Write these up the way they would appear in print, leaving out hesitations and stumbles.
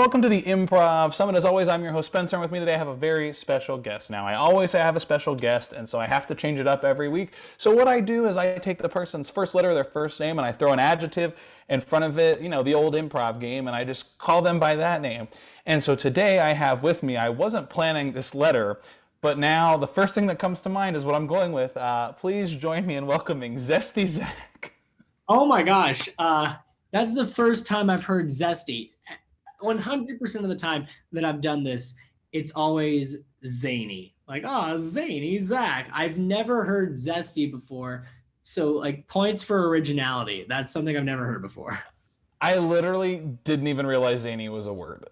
welcome to the Improv Summit. As always, I'm your host, Spencer, and with me today I have a very special guest. Now, I always say I have a special guest, and so I have to change it up every week. So what I do is I take the person's first letter of their first name, and I throw an adjective in front of it, you know, the old improv game, and I just call them by that name. And so today I have with me, I wasn't planning this letter, but now the first thing that comes to mind is what I'm going with. Please join me in welcoming Zesty Zach. Oh my gosh, that's the first time I've heard zesty. 100% of the time that I've done this, it's always zany. Like, oh, zany Zach. I've never heard zesty before. So, like, points for originality. That's something I've never heard before. I literally didn't even realize zany was a word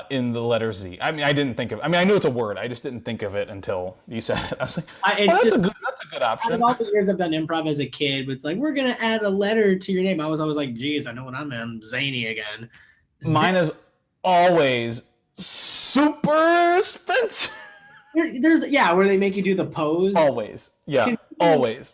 in the letter Z. I mean, I didn't think of it. I mean, I knew it's a word. I just didn't think of it until you said it. I was like, that's a good option. Out of all the years I've done improv as a kid, it's like, we're going to add a letter to your name. I was always like, geez, I know what I'm zany again. Mine is always Super Spencer. There's where they make you do the pose. Always. Yeah, always.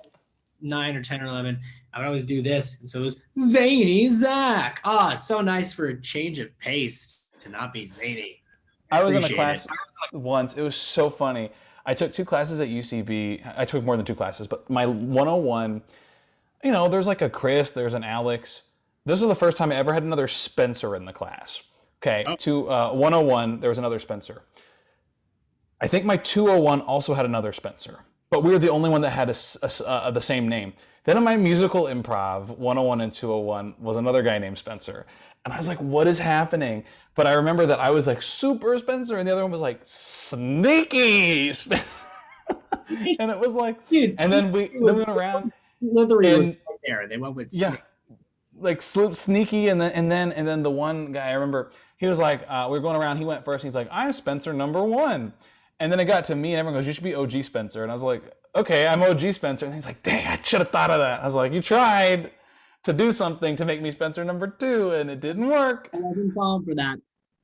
9 or 10 or 11. I would always do this. And so it was zany Zach. Oh, it's so nice for a change of pace to not be zany. I was in a class once. It was so funny. I took 2 classes at UCB. I took more than 2 classes, but my 101, you know, there's like a Chris, there's an Alex. This was the first time I ever had another Spencer in the class. Okay, 101, there was another Spencer. I think my 201 also had another Spencer, but we were the only one that had the same name. Then in my musical improv, 101 and 201 was another guy named Spencer. And I was like, what is happening? But I remember that I was like, Super Spencer, and the other one was like, Sneaky Spencer. And it was like, dude, and then we went around. Slithery was right there. They went with like Sneaky, and then the one guy, I remember, he was like, we were going around, he went first, and he's like, I'm Spencer number 1. And then it got to me, and everyone goes, you should be OG Spencer. And I was like, okay, I'm OG Spencer. And he's like, dang, I should have thought of that. I was like, you tried to do something to make me Spencer number 2, and it didn't work. I wasn't falling for that.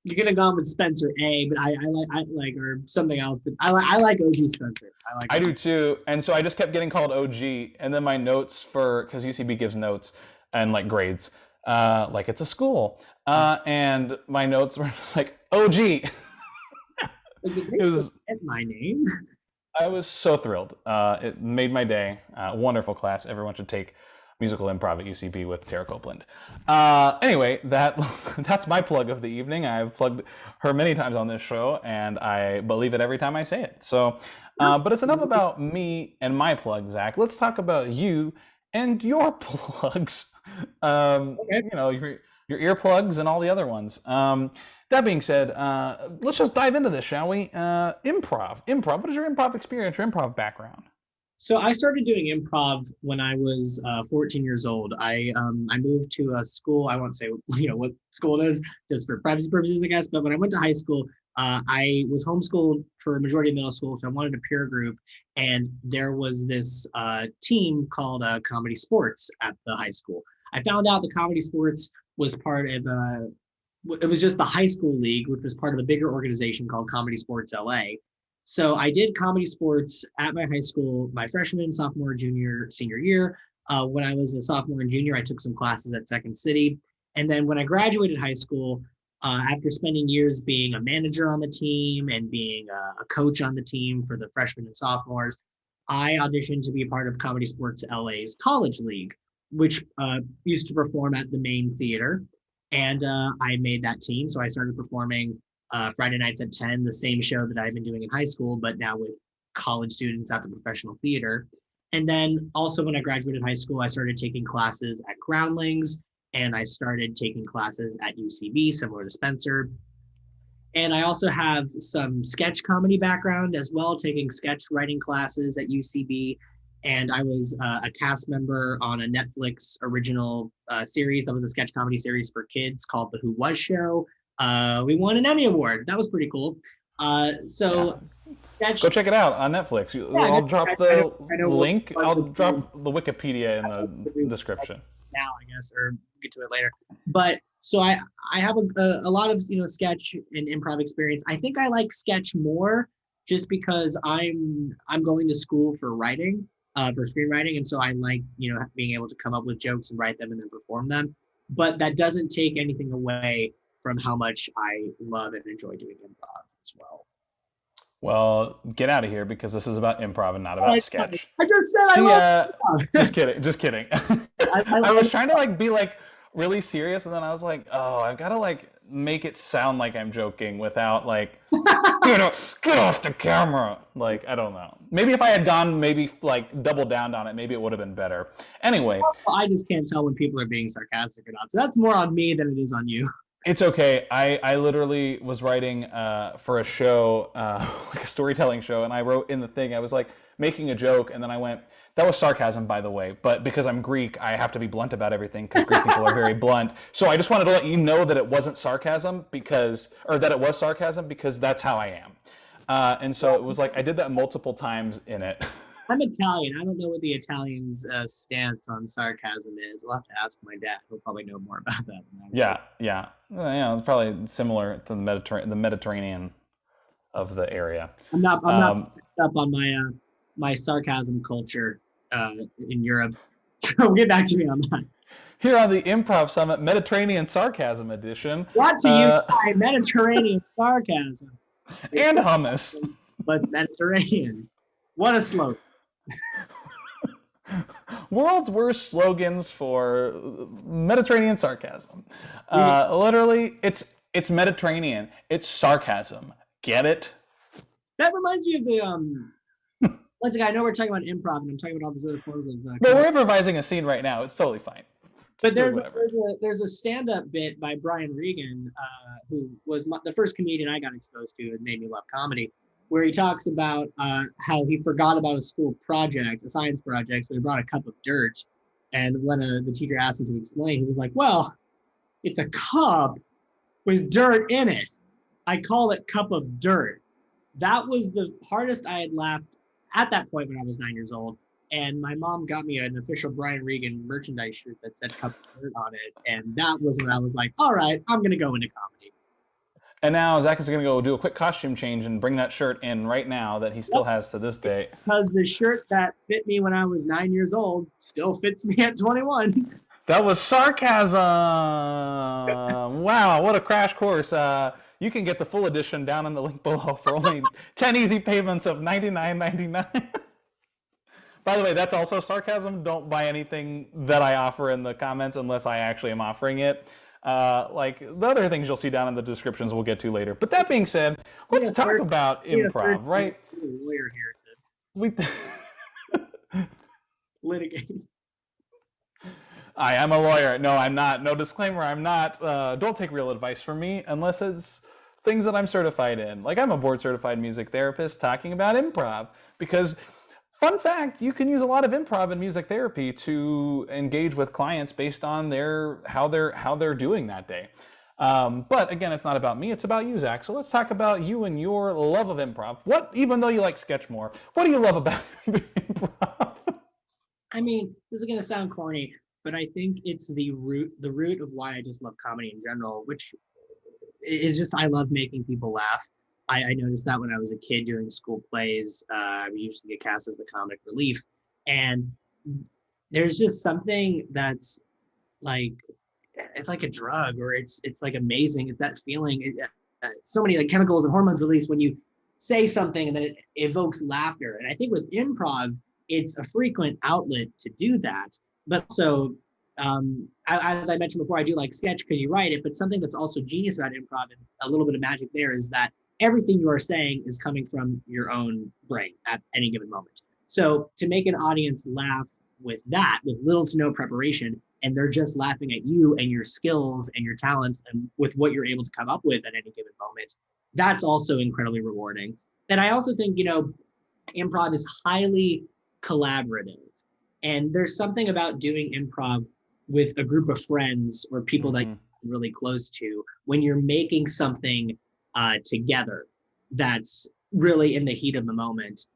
You could have gone with Spencer A, but I like or something else. But I like OG Spencer. I do too. And so I just kept getting called OG, and then my notes because UCB gives notes and like grades, like it's a school, and my notes were just like OG. It was my name. I was so thrilled. It made my day. Wonderful class. Everyone should take musical improv at UCB with Tara Copeland. Anyway, that's my plug of the evening. I've plugged her many times on this show, and I believe it every time I say it. So, but it's enough about me and my plug, Zach. Let's talk about you and your plugs. Okay. You know, your earplugs and all the other ones. That being said, let's just dive into this, shall we? Improv. What is your improv experience, your improv background? So I started doing improv when I was 14 years old. I moved to a school. I won't say what school it is, just for privacy purposes, I guess. But when I went to high school, I was homeschooled for a majority of middle school, so I wanted a peer group. And there was this team called Comedy Sports at the high school. I found out the Comedy Sports was part of it was just the high school league, which was part of a bigger organization called Comedy Sports LA. So I did Comedy Sports at my high school, my freshman, sophomore, junior, senior year. When I was a sophomore and junior, I took some classes at Second City. And then when I graduated high school, after spending years being a manager on the team and being a coach on the team for the freshmen and sophomores, I auditioned to be a part of Comedy Sports LA's College League, which used to perform at the main theater. And I made that team. So I started performing Friday nights at 10, the same show that I've been doing in high school, but now with college students at the professional theater. And then also when I graduated high school, I started taking classes at Groundlings, and I started taking classes at UCB, similar to Spencer. And I also have some sketch comedy background as well, taking sketch writing classes at UCB. And I was a cast member on a Netflix original series that was a sketch comedy series for kids called The Who Was Show. We won an Emmy Award. That was pretty cool. Go check it out on Netflix. I'll drop the link. I'll drop the Wikipedia in the description. Now, I guess, or get to it later. But so I have a lot of sketch and improv experience. I think I like sketch more just because I'm going to school for writing. For screenwriting, and so I like being able to come up with jokes and write them and then perform them. But that doesn't take anything away from how much I love and enjoy doing improv as well. Well, get out of here because this is about improv and not about sketch. I just said See, I love just kidding, just kidding. I was trying to like be like really serious, and then I was like, oh, I've got to like make it sound like I'm joking without like get off the camera. Like, I don't know. Maybe if I had gone maybe like double down on it, maybe it would have been better. Anyway, I just can't tell when people are being sarcastic or not. So that's more on me than it is on you. it's okay. I literally was writing for a show, like a storytelling show, and I wrote in the thing, I was like making a joke, and then I went, that was sarcasm, by the way, but because I'm Greek, I have to be blunt about everything because Greek people are very blunt. So I just wanted to let you know that it wasn't sarcasm that it was sarcasm because that's how I am. And so it was like, I did that multiple times in it. I'm Italian. I don't know what the Italians' stance on sarcasm is. I'll have to ask my dad. He'll probably know more about that than I do. Yeah. It's probably similar to the Mediterranean of the area. I'm not picked up on my sarcasm culture in Europe. So get back to me on that. Here on the Improv Summit Mediterranean Sarcasm Edition. Brought to you by Mediterranean sarcasm. And hummus. But it's Mediterranean. What a slogan. World's worst slogans for Mediterranean sarcasm. Literally, it's Mediterranean. It's sarcasm. Get it? That reminds me of the once again, I know we're talking about improv, and I'm talking about all these other forms of. But we're improvising a scene right now. It's totally fine. But there's a stand-up bit by Brian Regan, who was the first comedian I got exposed to and made me love comedy, where he talks about how he forgot about a school project, a science project, so he brought a cup of dirt, and when the teacher asked him to explain, he was like, "Well, it's a cup with dirt in it. I call it cup of dirt." That was the hardest I had laughed at that point when I was 9 years old. And my mom got me an official Brian Regan merchandise shirt that said cup of dirt on it. And that was when I was like, all right, I'm going to go into comedy. And now Zach is going to go do a quick costume change and bring that shirt in right now that he still has to this day. Because the shirt that fit me when I was 9 years old still fits me at 21. That was sarcasm. Wow, what a crash course. You can get the full edition down in the link below for only 10 easy payments of $99.99. By the way, that's also sarcasm. Don't buy anything that I offer in the comments unless I actually am offering it. Like the other things you'll see down in the descriptions we'll get to later. But that being said, let's talk about improv, right? Lawyer here to litigate. I am a lawyer. No, I'm not. No disclaimer, I'm not. Don't take real advice from me unless it's things that I'm certified in. Like I'm a board certified music therapist talking about improv because fun fact, you can use a lot of improv in music therapy to engage with clients based on how they're doing that day. But again, it's not about me, it's about you, Zach. So let's talk about you and your love of improv. Even though you like sketch more, what do you love about improv? I mean, this is gonna sound corny, but I think it's the root of why I just love comedy in general, which is just I love making people laugh. I noticed that when I was a kid doing school plays, we used to get cast as the comic relief. And there's just something that's like, it's like a drug, or it's like amazing. It's that feeling. So many like chemicals and hormones released when you say something and then it evokes laughter. And I think with improv, it's a frequent outlet to do that. But also, as I mentioned before, I do like sketch because you write it, but something that's also genius about improv and a little bit of magic there is that everything you are saying is coming from your own brain at any given moment. So to make an audience laugh with that, with little to no preparation, and they're just laughing at you and your skills and your talents and with what you're able to come up with at any given moment, that's also incredibly rewarding. And I also think, improv is highly collaborative. And there's something about doing improv with a group of friends or people that you're really close to when you're making something together that's really in the heat of the moment.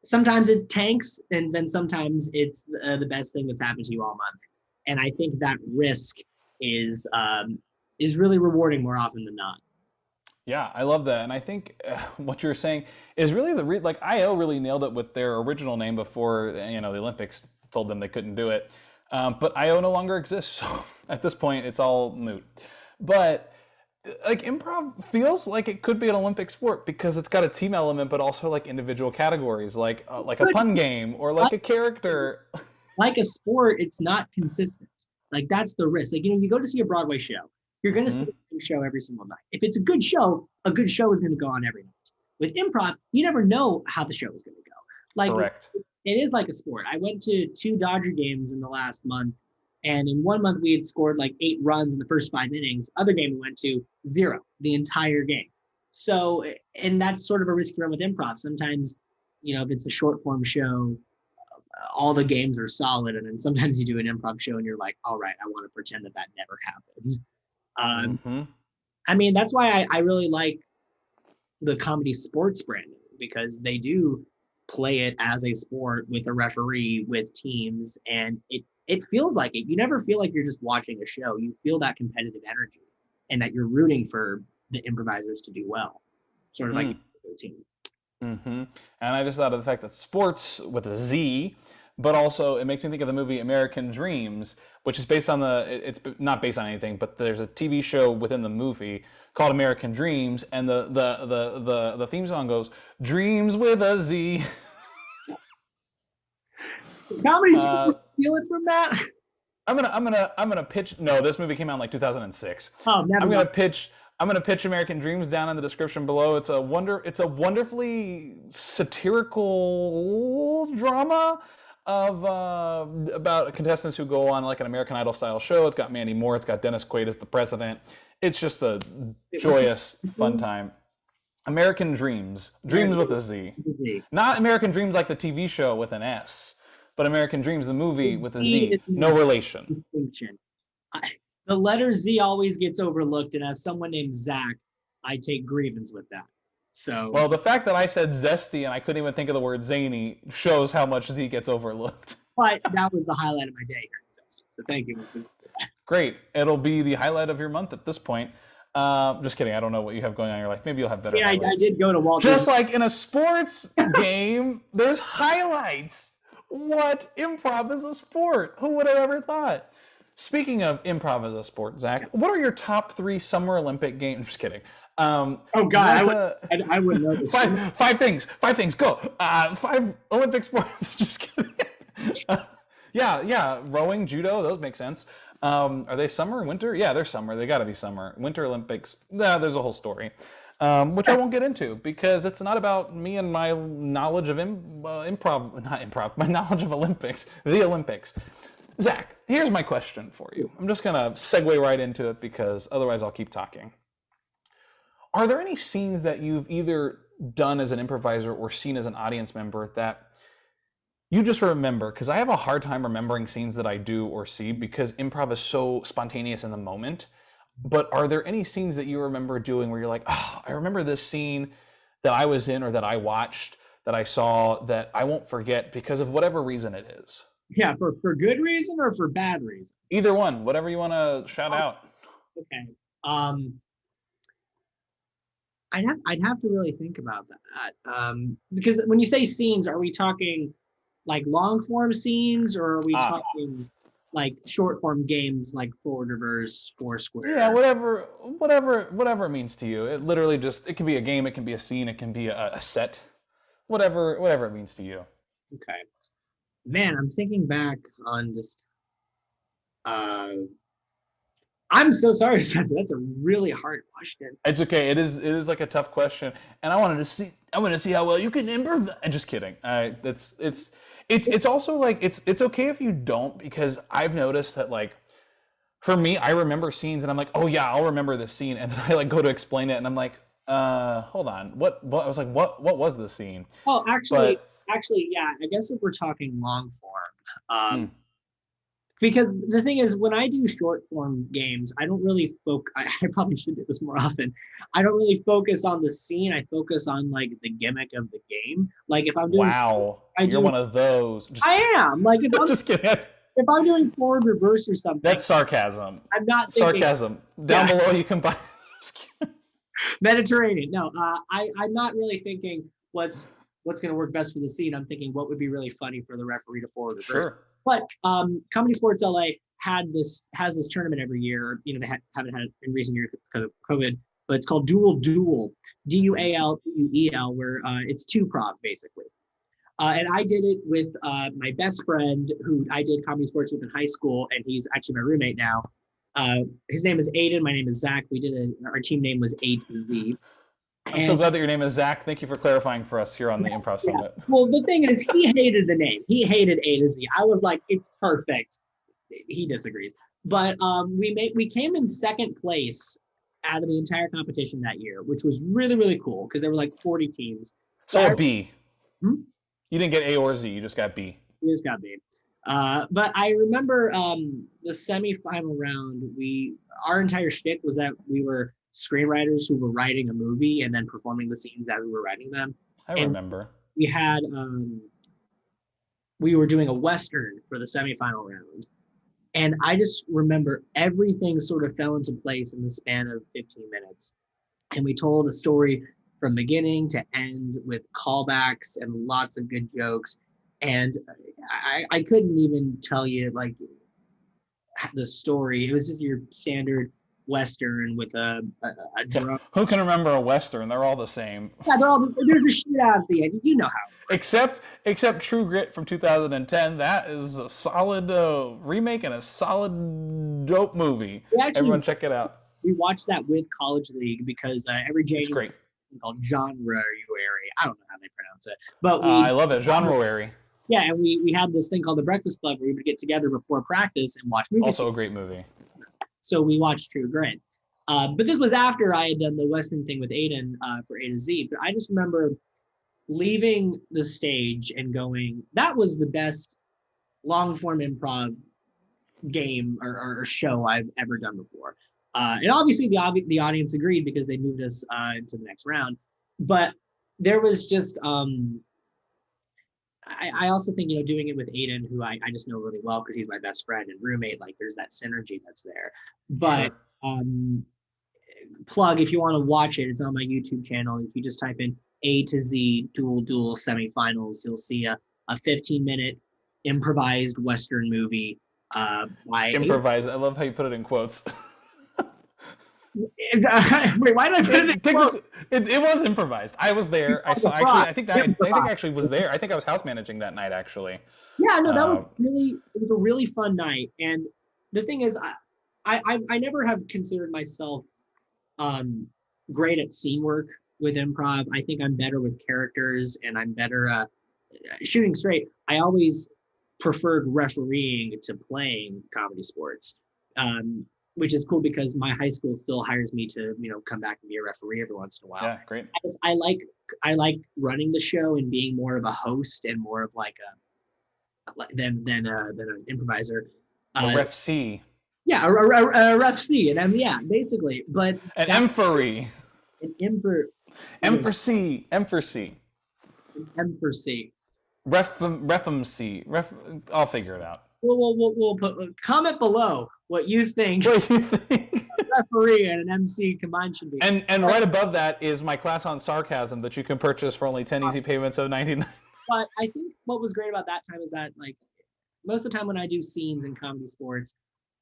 Sometimes it tanks, and then sometimes it's the best thing that's happened to you all month. And I think that risk is really rewarding more often than not. Yeah, I love that. And I think what you're saying is really like IO really nailed it with their original name before, the Olympics told them they couldn't do it. But IO no longer exists. So at this point, it's all moot. But like improv feels like it could be an Olympic sport because it's got a team element, but also like individual categories, like a But pun game or like a character. like a sport, it's not consistent. Like that's the risk. Like, you go to see a Broadway show, you're going to see Mhm. the same show every single night. If it's a good show is going to go on every night. With improv, you never know how the show is going to go. Like, Correct. it is like a sport. I went to 2 Dodger games in the last month, and in one month we had scored like 8 runs in the first 5 innings. Other game we went to 0 the entire game. So, and that's sort of a risky run with improv. Sometimes, if it's a short form show, all the games are solid, and then sometimes you do an improv show and you're like, all right, I want to pretend that never happened. Mm-hmm. I mean, that's why I really like the comedy sports branding, because they do play it as a sport with a referee, with teams, and it feels like it. You never feel like you're just watching a show. You feel that competitive energy and that you're rooting for the improvisers to do well, sort of like a team. Mm-hmm. And I just thought of the fact that sports with a Z, but also it makes me think of the movie American Dreams, which is based on it's not based on anything, but there's a TV show within the movie called American Dreams, and the theme song goes Dreams with a Z. Comedy sports steal it from that. I'm gonna pitch. No, this movie came out in like 2006. Oh, never mind. I'm gonna pitch American Dreams down in the description below. It's a wonderfully satirical drama of about contestants who go on like an American Idol style show. It's got Mandy Moore. It's got Dennis Quaid as the president. It's just a joyous, fun time. American Dreams, Dreams with a Z, not American Dreams like the TV show with an S, but American Dreams, the movie with a Z. No relation. The letter Z always gets overlooked, and as someone named Zach, I take grievance with that. So, well, the fact that I said zesty and I couldn't even think of the word zany shows how much Z gets overlooked. But that was the highlight of my day here in Zesty. So thank you. Great. It'll be the highlight of your month at this point. Just kidding. I don't know what you have going on in your life. Maybe you'll have better. Yeah, I did go to Walt Disney. Just like in a sports game, there's highlights. What? Improv is a sport. Who would have ever thought? Speaking of improv as a sport, Zach, what are your top 3 Summer Olympic games? Just kidding. Oh God, I wouldn't know this. Five things. Go. 5 Olympic sports. Just kidding. Yeah. Rowing, judo, those make sense. Are they summer, winter? Yeah, they're summer. They got to be summer. Winter Olympics. Yeah, there's a whole story, which I won't get into because it's not about me and my knowledge of improv, my knowledge of Olympics, the Olympics. Zach, here's my question for you. I'm just going to segue right into it because otherwise I'll keep talking. Are there any scenes that you've either done as an improviser or seen as an audience member that you just remember? Because I have a hard time remembering scenes that I do or see because improv is so spontaneous in the moment. But are there any scenes that you remember doing where you're like, oh, I remember this scene that I was in or that I watched, that I saw, that I won't forget because of whatever reason it is? Yeah, for good reason or for bad reason? Either one, whatever you want to shout out. Okay. I'd have to really think about that. Because when you say scenes, are we talking like long form scenes, or are we talking like short form games like forward, reverse, Foursquare? Yeah, whatever it means to you. It literally it can be a game, it can be a scene, it can be a set, whatever it means to you. Okay. Man, I'm thinking back on just. I'm so sorry, Spencer. That's a really hard question. It's okay. It is like a tough question, and I want to see how well you can improv. I'm just kidding. It's also like it's okay if you don't, because I've noticed that, like, for me, I remember scenes and I'm like, oh yeah, I'll remember this scene, and then I like go to explain it and I'm like, hold on, what? I was like, what was the scene? Oh, actually, yeah. I guess if we're talking long form, because the thing is, when I do short form games, I don't really focus. I probably should do this more often. I don't really focus on the scene. I focus on like the gimmick of the game. Like if I'm doing, you're one of those. I am. Like if I'm just kidding. If I'm doing forward, reverse, or something. That's sarcasm. I'm not thinking, sarcasm. Down below, you can buy. Mediterranean. No, I'm not really thinking what's going to work best for the scene. I'm thinking what would be really funny for the referee to forward reverse. Sure. But Comedy Sports LA has this tournament every year. You know, they haven't had it in recent years because of COVID, but it's called Dual, DUAL, where it's two prov basically. And I did it with my best friend who I did comedy sports with in high school, and he's actually my roommate now. His name is Aiden. My name is Zach. Our team name was A to Z. I'm so glad that your name is Zach. Thank you for clarifying for us here on the Improv Summit. Yeah. Well, the thing is, he hated the name. He hated A to Z. I was like, it's perfect. He disagrees. But we came in second place out of the entire competition that year, which was really, really cool because there were like 40 teams. So a B. You didn't get A or Z. You just got B. You just got B. But I remember the semifinal round. Our entire shtick was that we were screenwriters who were writing a movie and then performing the scenes as we were writing them. I remember. We had we were doing a Western for the semifinal round. And I just remember everything sort of fell into place in the span of 15 minutes. And we told a story from beginning to end with callbacks and lots of good jokes. And I couldn't even tell you like the story. It was just your standard Western with a drum. Who can remember a Western? They're all the same. Yeah, there's a shootout at the end. You know how. Except True Grit from 2010. That is a solid remake and a solid dope movie. Everyone check it out. We watched that with College League because every January it's great. Called Genreary. I don't know how they pronounce it, but I love it. Genreary. Yeah, and we had this thing called the Breakfast Club where we would get together before practice and watch movies. Also a great movie. So we watched True Grit. But this was after I had done the Western thing with Aiden for A to Z. But I just remember leaving the stage and going, that was the best long form improv game or show I've ever done before. And obviously the audience agreed because they moved us into the next round. But there was just, I also think, you know, doing it with Aiden, who I just know really well because he's my best friend and roommate, like there's that synergy that's there. But plug, if you want to watch it, it's on my YouTube channel. If you just type in A to Z dual semifinals, you'll see a 15-minute improvised Western movie. Improvised. I love how you put it in quotes. Wait, why did I put it in quotes? It was improvised. I was there. I saw. Actually, I think actually was there. I think I was house managing that night. Actually. Yeah, no, that was a really fun night. And the thing is, I never have considered myself great at scene work with improv. I think I'm better with characters, and I'm better shooting straight. I always preferred refereeing to playing comedy sports. Which is cool because my high school still hires me to, you know, come back and be a referee every once in a while. Yeah, great. I like running the show and being more of a host and more of like than an improviser. A ref C. Yeah, a ref C, and yeah, basically. But an empery. An emper. Empercy. Refum C. I'll figure it out. We'll put comment below what you think. Referee and an MC combined should be. And right above that is my class on sarcasm that you can purchase for only 10 easy payments of $99. But I think what was great about that time is that, like, most of the time when I do scenes in comedy sports,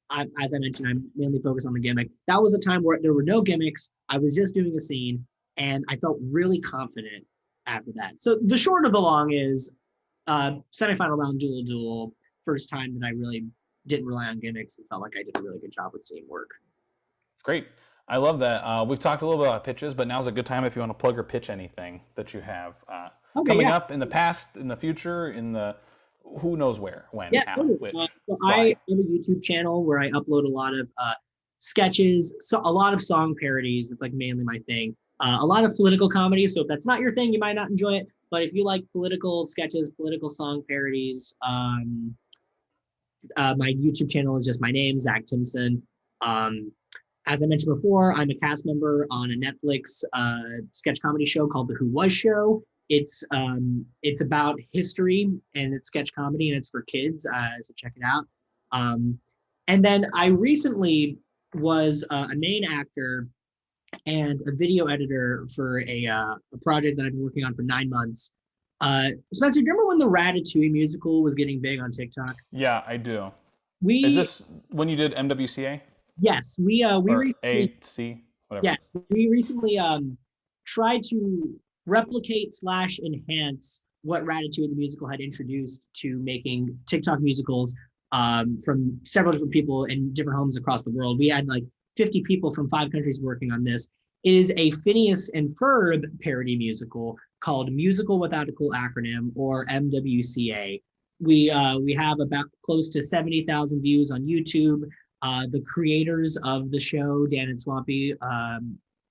as I mentioned, I'm mainly focused on the gimmick. That was a time where there were no gimmicks. I was just doing a scene, and I felt really confident after that. So the short of the long is semifinal round dual. First time that I really didn't rely on gimmicks and felt like I did a really good job with scene work. Great. I love that. We've talked a little bit about pitches, but now's a good time if you want to plug or pitch anything that you have coming up in the past, in the future, in the who knows where, when, how, which. So I have a YouTube channel where I upload a lot of sketches, so a lot of song parodies. It's like mainly my thing. A lot of political comedy. So if that's not your thing, you might not enjoy it. But if you like political sketches, political song parodies, my YouTube channel is just my name, Zach Timson. As I mentioned before, I'm a cast member on a Netflix sketch comedy show called The Who Was Show. It's about history and it's sketch comedy and it's for kids, so check it out. And then I recently was a main actor and a video editor for a project that I've been working on for 9 months. Spencer, do you remember when the Ratatouille musical was getting big on TikTok? Yeah, I do. Is We this when you did MWCA yes, we or recently AC, whatever it yes, is? we recently tried to replicate slash enhance what Ratatouille the musical had introduced to making TikTok musicals from several different people in different homes across the world. We had like 50 people from 5 countries working on this. It is a Phineas and Ferb parody musical called Musical Without a Cool Acronym, or MWCA. We have about close to 70,000 views on YouTube. The creators of the show, Dan and Swampy,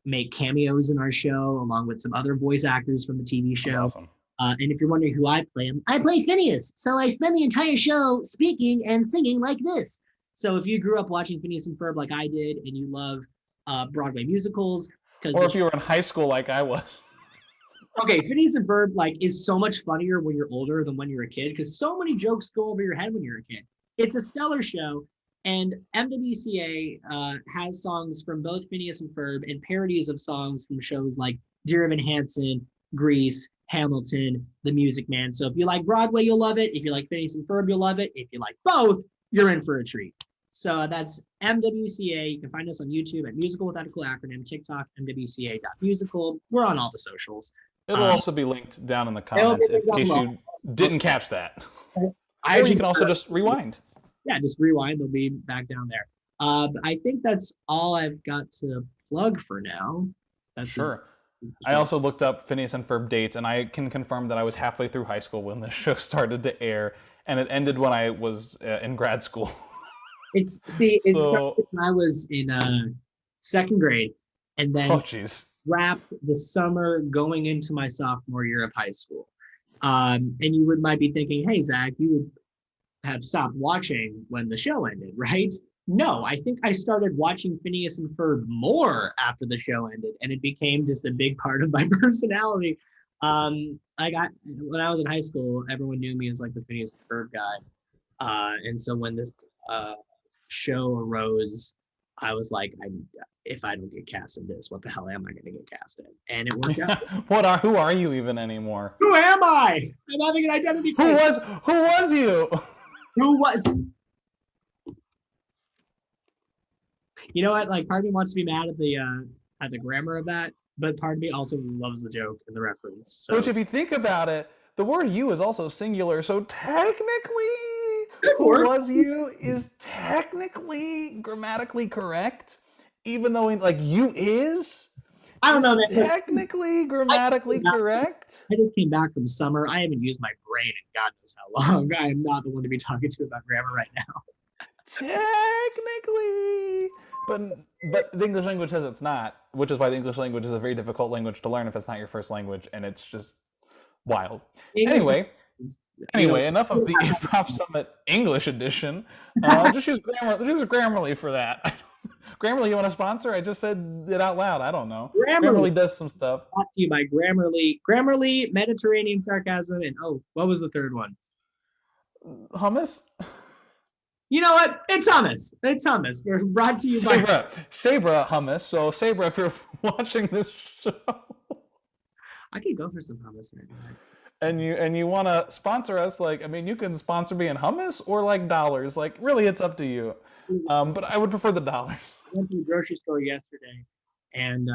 make cameos in our show along with some other voice actors from the TV That's show. awesome. And if you're wondering who I play, I play Phineas. So I spend the entire show speaking and singing like this. So if you grew up watching Phineas and Ferb like I did, and you love Broadway musicals, Or if you were in high school like I was. okay, Phineas and Ferb like is so much funnier when you're older than when you're a kid, because so many jokes go over your head when you're a kid. It's a stellar show, and MWCA has songs from both Phineas and Ferb and parodies of songs from shows like Dear Evan Hansen, Grease, Hamilton, The Music Man. So if you like Broadway, you'll love it. If you like Phineas and Ferb, you'll love it. If you like both, you're in for a treat. So that's MWCA. You can find us on YouTube at Musical Without a Cool Acronym, TikTok, MWCA.musical. We're on all the socials. It'll also be linked down in the comments in case you didn't catch that. Or you can also just rewind. Yeah, just rewind. They'll be back down there. But I think that's all I've got to plug for now. That's sure. I also looked up Phineas and Ferb dates, and I can confirm that I was halfway through high school when the show started to air, and it ended when I was in grad school. It started when I was in second grade, and then wrapped the summer going into my sophomore year of high school. And you might be thinking, hey, Zach, you would have stopped watching when the show ended, right? No, I think I started watching Phineas and Ferb more after the show ended, and it became just a big part of my personality. When I was in high school, everyone knew me as like the Phineas and Ferb guy. And so when this show arose, I was like, if I don't get cast in this, what the hell am I going to get cast in? And it worked out. Who are you even anymore? Who am I? I'm having an identity crisis. Who was you? Who was? You know what? Like, part of me wants to be mad at the grammar of that, but part of me also loves the joke and the reference. So. Which, if you think about it, the word "you" is also singular, so technically, who was you is technically grammatically correct, even though like you is. I don't know. Technically, grammatically correct. I just came back from summer. I haven't used my brain in God knows how long. I am not the one to be talking to about grammar right now. Technically, but the English language says it's not, which is why the English language is a very difficult language to learn if it's not your first language, and it's just wild. Anyway, enough of the Improv Summit English edition. Just use Grammarly for that. Grammarly, you want to sponsor? I just said it out loud. I don't know. Grammarly does some stuff. Brought to you by Grammarly, Mediterranean sarcasm, and what was the third one? Hummus? You know what? It's hummus. It's hummus. We're brought to you by Sabra hummus. So Sabra, if you're watching this show, I could go for some hummus right now. And you want to sponsor us? Like, I mean, you can sponsor me in hummus or like dollars. Like, really, it's up to you. But I would prefer the dollars. I went to the grocery store yesterday, and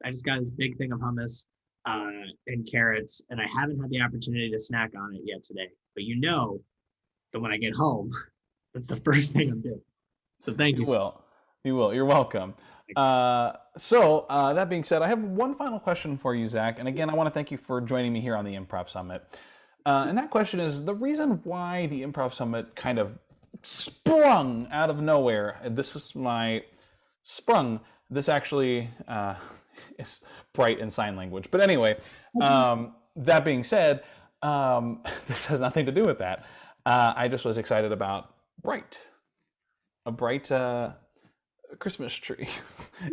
I just got this big thing of hummus and carrots, and I haven't had the opportunity to snack on it yet today. But you know that when I get home, that's the first thing I'm doing. So thank you. You will. You're welcome. So that being said, I have one final question for you, Zach. And again, I want to thank you for joining me here on the Improv Summit. And that question is the reason why the Improv Summit kind of sprung out of nowhere. This is my sprung. This actually is bright in sign language. But anyway, that being said, this has nothing to do with that. I just was excited about a bright Christmas tree.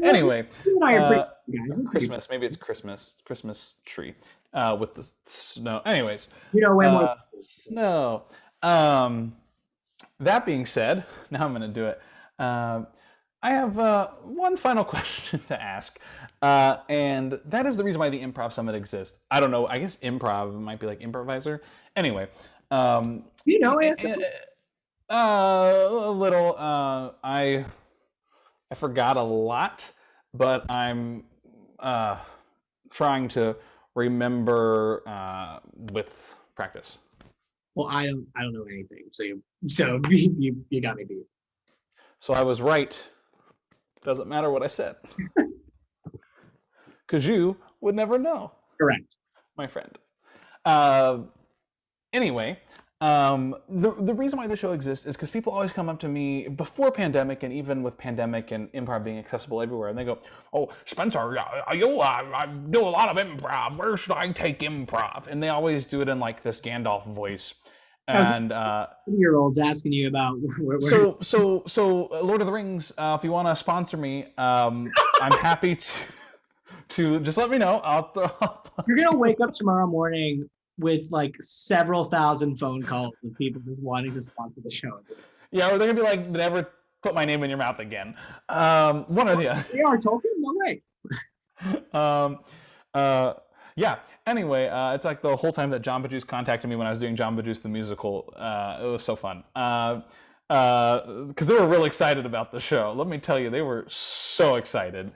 Anyway, Christmas. Maybe it's Christmas tree with the snow. Anyways, snow. That being said, now I'm going to do it. I have one final question to ask, and that is the reason why the Improv Summit exists. I don't know. I guess improv might be like improviser. Anyway, A little. I forgot a lot, but I'm trying to remember with practice. Well, I don't know anything. So you got me beat. So I was right. Doesn't matter what I said, because you would never know, Correct. my friend. Anyway, the reason why the show exists is because people always come up to me before pandemic, and even with pandemic and improv being accessible everywhere, and they go, "Oh, Spencer, I do a lot of improv. Where should I take improv?" And they always do it in like this Gandalf voice. And year-olds asking you about where so Lord of the Rings. If you want to sponsor me, I'm happy to just let me know. You're gonna wake up tomorrow morning with like several thousand phone calls of people just wanting to sponsor the show. Yeah, or they're gonna be like, never put my name in your mouth again. One or the other. They are Tolkien? No way. Yeah. Anyway, it's like the whole time that Jamba Juice contacted me when I was doing Jamba Juice the musical. It was so fun. Because they were real excited about the show. Let me tell you, they were so excited.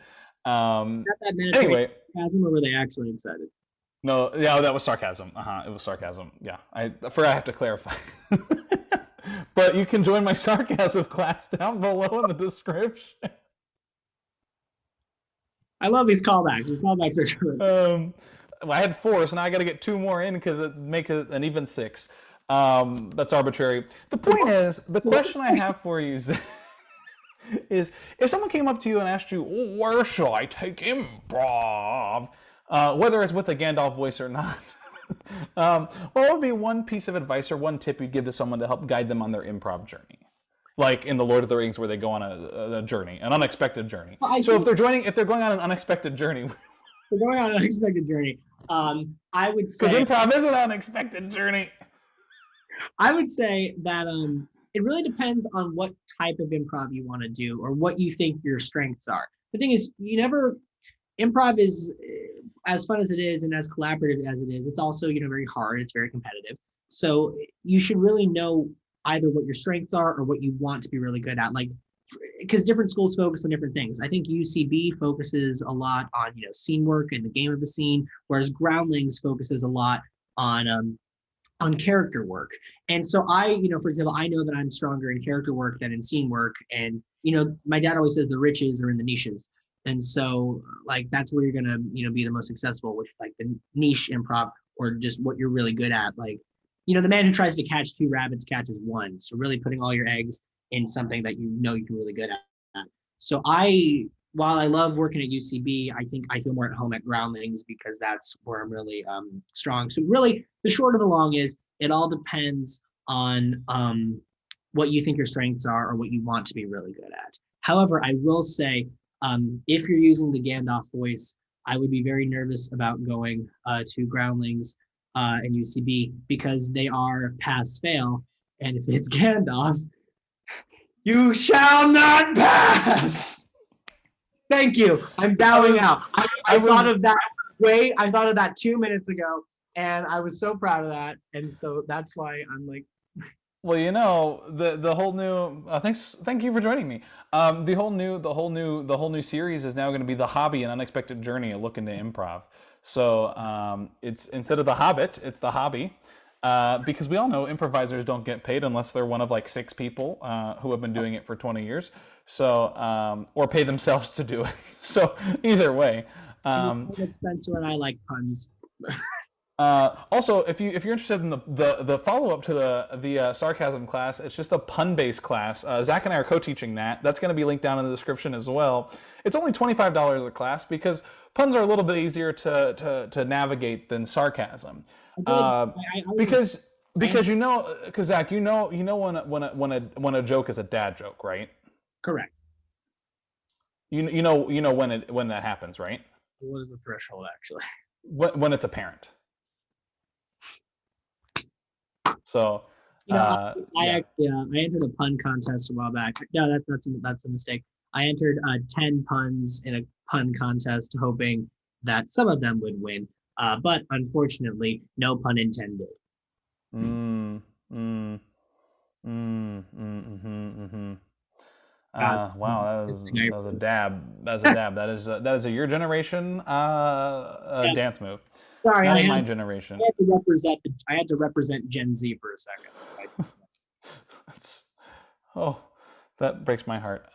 Anyway, sarcasm, or were they actually excited? No, yeah, that was sarcasm. It was sarcasm. Yeah, I forgot I have to clarify. But you can join my sarcasm class down below in the description. I love these callbacks. These callbacks are true. I had 4, so now I got to get 2 more in because it makes it an even 6. That's arbitrary. The point is, the question I have for you is if someone came up to you and asked you, where should I take improv? Whether it's with a Gandalf voice or not, what would be one piece of advice or one tip you'd give to someone to help guide them on their improv journey? Like in the Lord of the Rings, where they go on a journey, an unexpected journey. So if they're going on an unexpected journey, they're going on an unexpected journey. I would say, because improv is an unexpected journey. I would say that it really depends on what type of improv you want to do or what you think your strengths are. The thing is, improv is as fun as it is and as collaborative as it is. It's also, very hard. It's very competitive. So you should really know either what your strengths are or what you want to be really good at. Like, because different schools focus on different things. I think UCB focuses a lot on, scene work and the game of the scene, whereas Groundlings focuses a lot on character work. And so for example, I know that I'm stronger in character work than in scene work. And, my dad always says the riches are in the niches. And so like, that's where you're going to, be the most successful with like the niche improv, or just what you're really good at. Like, the man who tries to catch 2 rabbits catches 1. So really putting all your eggs in something that you're really good at. So while I love working at UCB, I think I feel more at home at Groundlings because that's where I'm really strong. So really, the short of the long is, it all depends on what you think your strengths are or what you want to be really good at. However, I will say, if you're using the Gandalf voice, I would be very nervous about going to Groundlings and UCB because they are pass-fail. And if it's Gandalf, you shall not pass. Thank you. I'm bowing out. I thought of that 2 minutes ago, and I was so proud of that. And so that's why I'm like. Well, the whole new. Thank you for joining me. The whole new series is now going to be The Hobby: An Unexpected Journey, a look into improv. So it's, instead of The Hobbit, it's The Hobby. Because we all know improvisers don't get paid unless they're one of like 6 people who have been doing it for 20 years. So, or pay themselves to do it. So either way. Spencer and I like puns. Also, if you're interested in the follow-up to the sarcasm class, it's just a pun-based class. Zach and I are co-teaching that. That's going to be linked down in the description as well. It's only $25 a class because puns are a little bit easier to navigate than sarcasm. Because Zach, when a joke is a dad joke, right? Correct. You know when that happens, right? What is the threshold actually? When it's apparent. So I entered a pun contest a while back. Yeah, that's a mistake. I entered 10 puns in a pun contest, hoping that some of them would win. But unfortunately, no pun intended. God, Wow, this thing that was a dab. That's a dab. That is a your generation yeah, dance move. sorry, Not in my generation. I had to represent Gen Z for a second. That's, oh, that breaks my heart.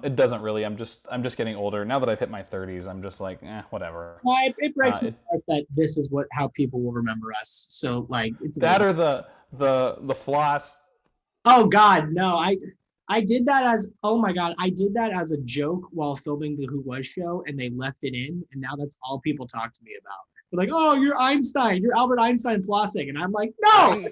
It doesn't really. I'm just getting older. Now that I've hit my 30s, I'm just like, whatever. It breaks my It, heart that this is how people will remember us. So like it's a that little. or the floss. Oh God, no! I did that as oh my God, I did that as a joke while filming the Who Was show, and they left it in, and now that's all people talk to me about. They're like, "Oh, you're Einstein, you're Albert Einstein flossing," and I'm like, "No,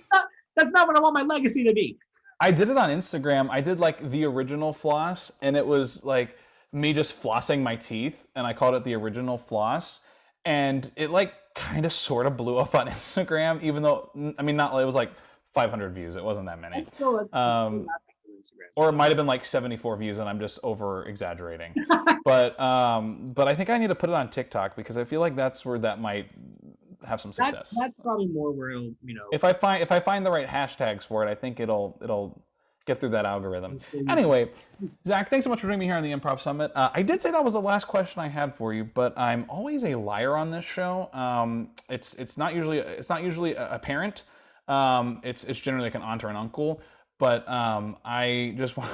that's not what I want my legacy to be." I did it on Instagram. I did like the original floss, and it was like me just flossing my teeth, and I called it the original floss. And it like kind of sort of blew up on Instagram, even though I mean not it was like 500 views. It wasn't that many. Or it might have been like 74 views, and I'm just over exaggerating. But I think I need to put it on TikTok because I feel like that's where that might have some success. That's probably more where it'll, If I find the right hashtags for it, I think it'll get through that algorithm. Anyway, Zach, thanks so much for joining me here on the Improv Summit. I did say that was the last question I had for you, but I'm always a liar on this show. It's not usually a parent. It's generally like an aunt or an uncle. But I just want.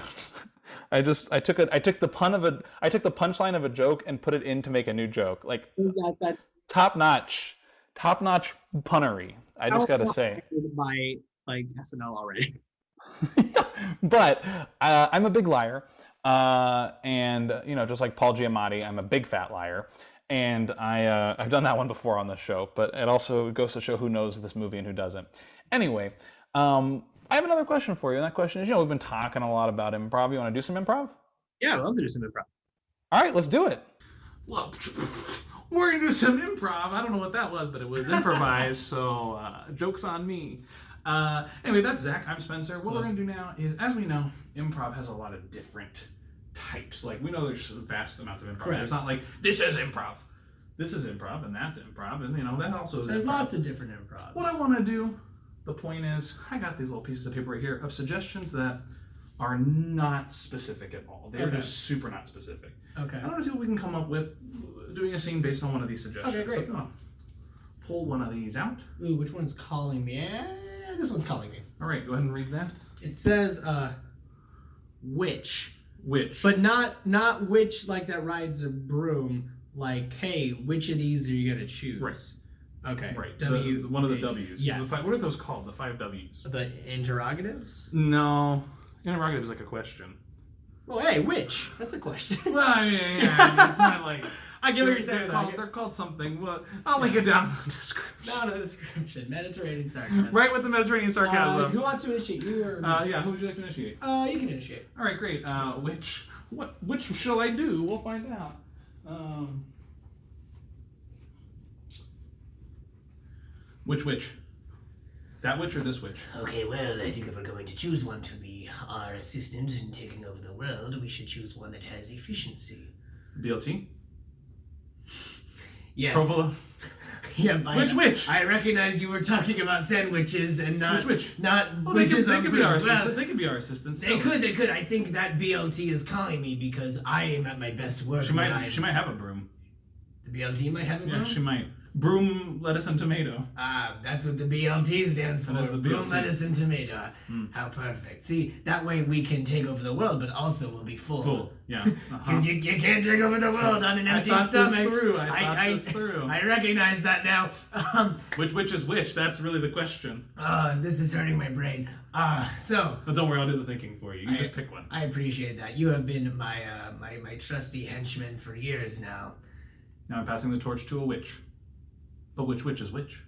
I took the punchline of a joke and put it in to make a new joke. Like that's top notch punnery. I just gotta say. By like SNL already. But I'm a big liar, and just like Paul Giamatti, I'm a big fat liar, and I've done that one before on the show. But it also goes to show who knows this movie and who doesn't. Anyway, I have another question for you, and that question is, we've been talking a lot about improv. You want to do some improv? Yeah, I'd love to do some improv. All right, let's do it. Well, we're going to do some improv. I don't know what that was, but it was improvised, so joke's on me. Anyway, that's Zach. I'm Spencer. What we're going to do now is, as we know, improv has a lot of different types. Like, we know there's vast amounts of improv. Correct. There's not like, this is improv. This is improv, and that's improv, and, that also is There's improv. lots of different improvs. What I want to do, the point is, I got these little pieces of paper right here of suggestions that are not specific at all. They're just super not specific. Okay. I want to see what we can come up with doing a scene based on one of these suggestions. Okay, great. So if you want to pull one of these out. Ooh, which one's calling me? This one's calling me. All right, go ahead and read that. It says, witch. Which? But not witch like that rides a broom. Like, hey, which of these are you gonna choose? Right. Okay. Right. W. One of the W's. Yes. What are those called? The 5 W's. The interrogatives? No. Interrogative is like a question. Oh, hey, which? That's a question. Well, yeah. It's not like. I get what you're saying. They're called something. Well, I'll link it down in the description. Down in the description. Mediterranean sarcasm. Right with the Mediterranean sarcasm. Who wants to initiate? You or me? Yeah. Who would you like to initiate? You can initiate. All right, great. Which shall I do? We'll find out. Which? That witch or this witch? Okay, well, I think if we're going to choose one to be our assistant in taking over the world, we should choose one that has efficiency. BLT? Yes. Provolone? Yeah, Which witch? I recognized you were talking about sandwiches and not Which witch? not Well, witches they on could be our brooms. assistant. Well, They could be our assistants. they could. I think that BLT is calling me because I am at my best work. She might have a broom. The BLT might have a broom? Yeah, she might. Broom, lettuce, and tomato. That's what the BLT stands for. That is the Broom, BLT. lettuce, and tomato. How perfect. See, that way we can take over the world, but also we'll be full. Full. Yeah. Because you can't take over the world on an empty stomach. I thought this through. I recognize that now. Which is which? That's really the question. This is hurting my brain. So. But don't worry, I'll do the thinking for you. You just pick one. I appreciate that. You have been my trusty henchman for years now. Now I'm passing the torch to a witch. But which witch is which?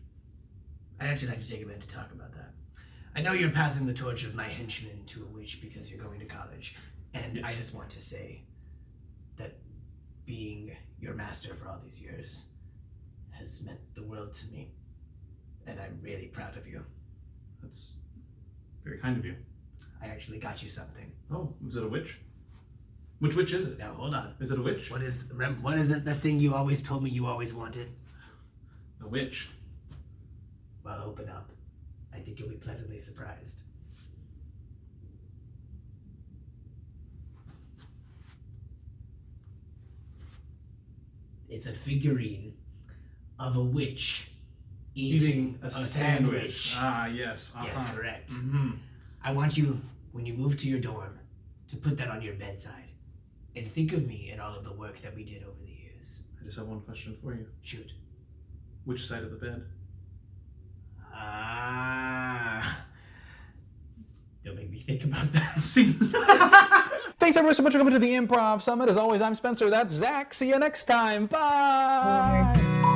I'd actually like to take a minute to talk about that. I know you're passing the torch of my henchman to a witch because you're going to college. And Yes. I just want to say that being your master for all these years has meant the world to me. And I'm really proud of you. That's very kind of you. I actually got you something. Oh, is it a witch? Which witch is it? Now, hold on. Is it a witch? What is it, that thing you always told me you always wanted? A witch. Well, open up. I think you'll be pleasantly surprised. It's a figurine of a witch Eating a sandwich. Ah, yes. Uh-huh. Yes, correct. Mm-hmm. I want you, when you move to your dorm, to put that on your bedside. And think of me and all of the work that we did over the years. I just have one question for you. Shoot. Which side of the bed? Don't make me think about that. See? Thanks everybody so much for coming to the Improv Summit. As always, I'm Spencer. That's Zach. See you next time. Bye.